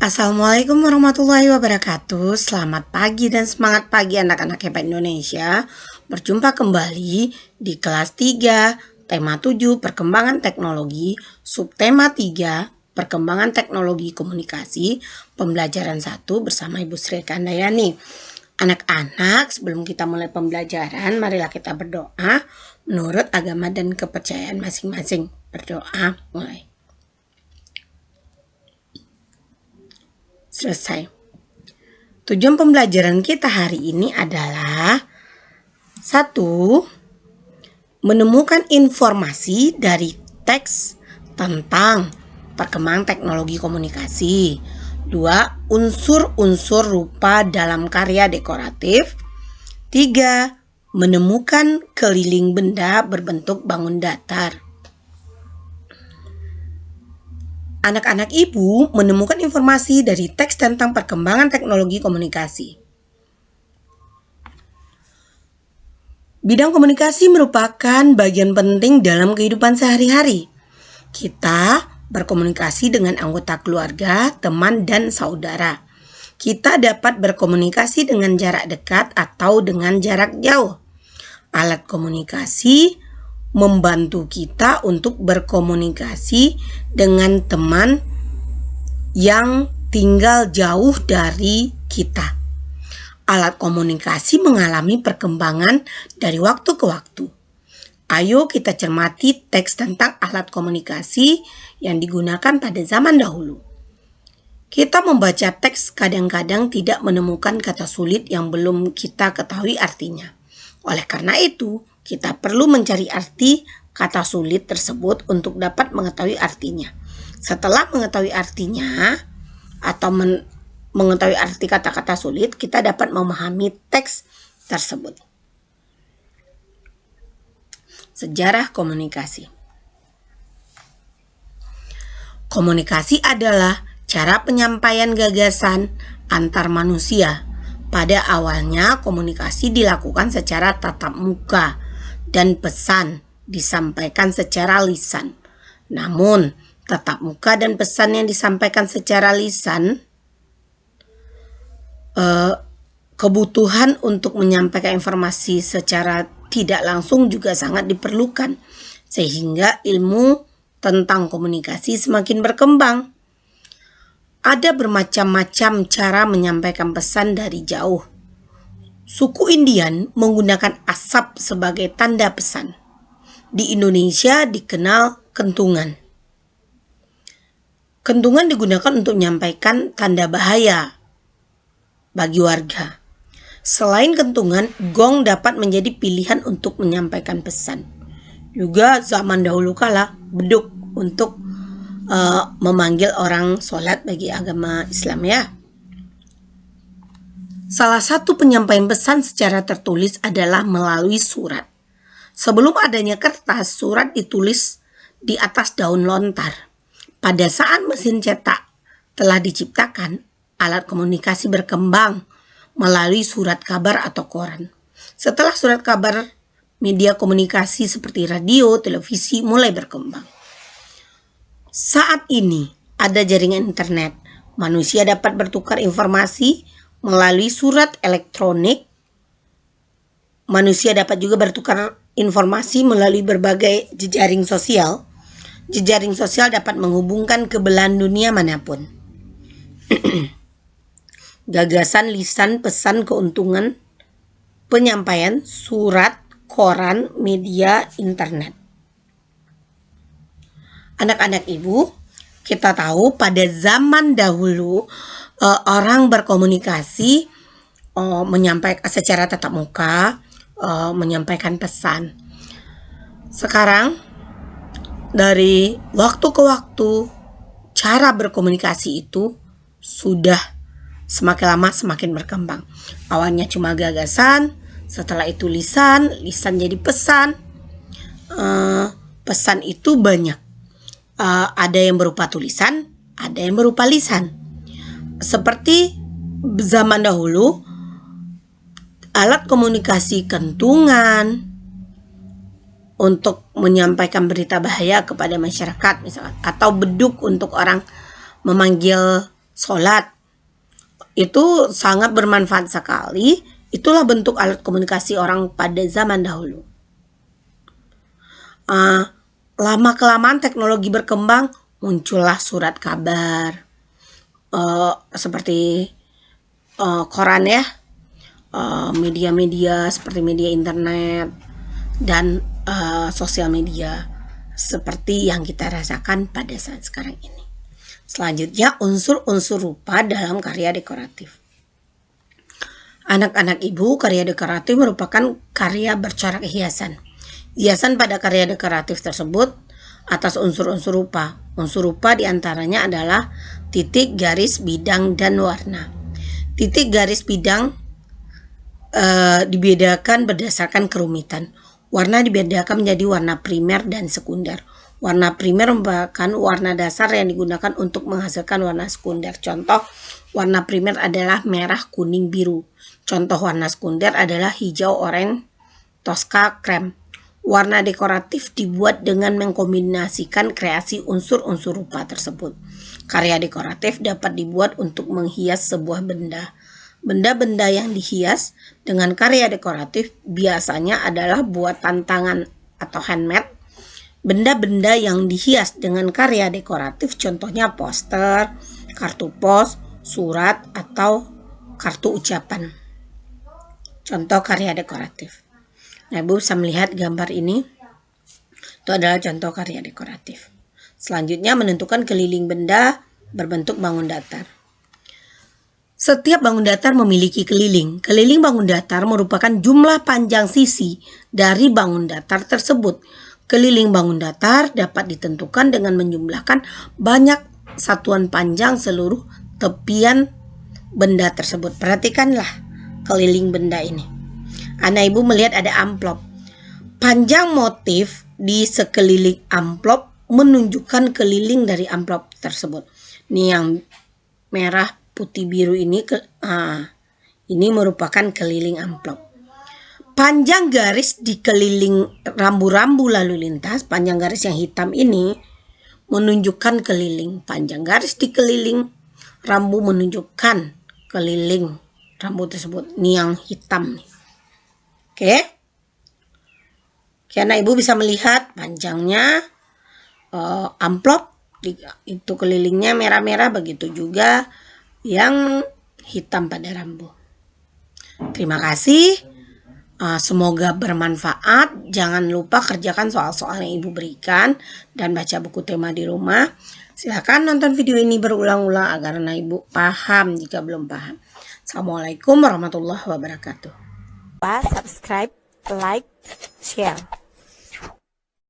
Assalamualaikum warahmatullahi wabarakatuh. Selamat pagi dan semangat pagi anak-anak hebat Indonesia. Berjumpa kembali di kelas 3, tema 7, perkembangan teknologi, subtema 3, perkembangan teknologi komunikasi, pembelajaran 1 bersama Ibu Sri Kandayani. Anak-anak, sebelum kita mulai pembelajaran, marilah kita berdoa menurut agama dan kepercayaan masing-masing. Berdoa, mulai. Selesai. Tujuan pembelajaran kita hari ini adalah 1. Menemukan informasi dari teks tentang perkembangan teknologi komunikasi. 2. Unsur-unsur rupa dalam karya dekoratif. 3. Menemukan keliling benda berbentuk bangun datar. Anak-anak ibu menemukan informasi dari teks tentang perkembangan teknologi komunikasi. Bidang komunikasi merupakan bagian penting dalam kehidupan sehari-hari. Kita berkomunikasi dengan anggota keluarga, teman, dan saudara. Kita dapat berkomunikasi dengan jarak dekat atau dengan jarak jauh. Alat komunikasi membantu kita untuk berkomunikasi dengan teman yang tinggal jauh dari kita. Alat komunikasi mengalami perkembangan dari waktu ke waktu. Ayo kita cermati teks tentang alat komunikasi yang digunakan pada zaman dahulu. Kita membaca teks kadang-kadang tidak menemukan kata sulit yang belum kita ketahui artinya. Oleh karena itu, kita perlu mencari arti kata sulit tersebut untuk dapat mengetahui artinya. Setelah mengetahui artinya atau mengetahui arti kata-kata sulit, kita dapat memahami teks tersebut. Sejarah komunikasi. Komunikasi adalah cara penyampaian gagasan antar manusia. Pada awalnya, komunikasi dilakukan secara tatap muka dan pesan disampaikan secara lisan. Namun, tatap muka dan pesan yang disampaikan secara lisan, kebutuhan untuk menyampaikan informasi secara tidak langsung juga sangat diperlukan, sehingga ilmu tentang komunikasi semakin berkembang. Ada bermacam-macam cara menyampaikan pesan dari jauh. Suku Indian menggunakan asap sebagai tanda pesan. Di Indonesia dikenal kentungan. Kentungan digunakan untuk menyampaikan tanda bahaya bagi warga. Selain kentungan, gong dapat menjadi pilihan untuk menyampaikan pesan. Juga zaman dahulu kala, beduk untuk memanggil orang sholat bagi agama Islam ya. Salah satu penyampaian pesan secara tertulis adalah melalui surat. Sebelum adanya kertas, surat ditulis di atas daun lontar. Pada saat mesin cetak telah diciptakan, alat komunikasi berkembang melalui surat kabar atau koran. Setelah surat kabar, media komunikasi seperti radio, televisi mulai berkembang. Saat ini ada jaringan internet. Manusia dapat bertukar informasi melalui surat elektronik. Manusia dapat juga bertukar informasi melalui berbagai jejaring sosial. Jejaring sosial dapat menghubungkan ke belahan dunia manapun. Gagasan, lisan, pesan, keuntungan, penyampaian, surat, koran, media, internet. Anak-anak ibu, kita tahu pada zaman dahulu orang berkomunikasi menyampaikan secara tatap muka, menyampaikan pesan. Sekarang dari waktu ke waktu cara berkomunikasi itu sudah semakin lama semakin berkembang. Awalnya cuma gagasan, setelah itu lisan jadi pesan. Pesan itu banyak. Ada yang berupa tulisan, ada yang berupa lisan. Seperti zaman dahulu, alat komunikasi kentungan untuk menyampaikan berita bahaya kepada masyarakat misalkan, atau beduk untuk orang memanggil sholat. Itu sangat bermanfaat sekali. Itulah bentuk alat komunikasi orang pada zaman dahulu. Lama-kelamaan teknologi berkembang, muncullah surat kabar. Seperti koran ya. Media-media seperti media internet dan sosial media seperti yang kita rasakan pada saat sekarang ini. Selanjutnya, unsur-unsur rupa dalam karya dekoratif. Anak-anak ibu, karya dekoratif merupakan karya bercorak hiasan. Hiasan pada karya dekoratif tersebut atas unsur-unsur rupa. Unsur rupa diantaranya adalah titik, garis, bidang, dan warna. Titik, garis, bidang dibedakan berdasarkan kerumitan. Warna dibedakan menjadi warna primer dan sekunder. Warna primer merupakan warna dasar yang digunakan untuk menghasilkan warna sekunder. Contoh warna primer adalah merah, kuning, biru. Contoh warna sekunder adalah hijau, oranye, toska, krem. Warna dekoratif dibuat dengan mengkombinasikan kreasi unsur-unsur rupa tersebut. Karya dekoratif dapat dibuat untuk menghias sebuah benda. Benda-benda yang dihias dengan karya dekoratif biasanya adalah buatan tangan atau handmade. Benda-benda yang dihias dengan karya dekoratif contohnya poster, kartu pos, surat, atau kartu ucapan. Contoh karya dekoratif. Nah, Ibu bisa melihat gambar ini. Itu adalah contoh karya dekoratif. Selanjutnya, menentukan keliling benda berbentuk bangun datar. Setiap bangun datar memiliki keliling. Keliling bangun datar merupakan jumlah panjang sisi dari bangun datar tersebut. Keliling bangun datar dapat ditentukan dengan menjumlahkan banyak satuan panjang seluruh tepian benda tersebut. Perhatikanlah keliling benda ini. Anak ibu melihat ada amplop. Panjang motif di sekeliling amplop menunjukkan keliling dari amplop tersebut. Ini yang merah, putih, biru ini merupakan keliling amplop. Panjang garis di keliling rambu-rambu lalu lintas, panjang garis yang hitam ini menunjukkan keliling. Panjang garis di keliling rambu menunjukkan keliling rambu tersebut. Ini yang hitam nih. Oke. Karena ibu bisa melihat panjangnya amplop, itu kelilingnya merah-merah, begitu juga yang hitam pada rambu. Terima kasih. Semoga bermanfaat. Jangan lupa kerjakan soal-soal yang ibu berikan dan baca buku tema di rumah. Silakan nonton video ini berulang-ulang agar anak ibu paham jika belum paham. Assalamualaikum warahmatullahi wabarakatuh. Subscribe, like, share.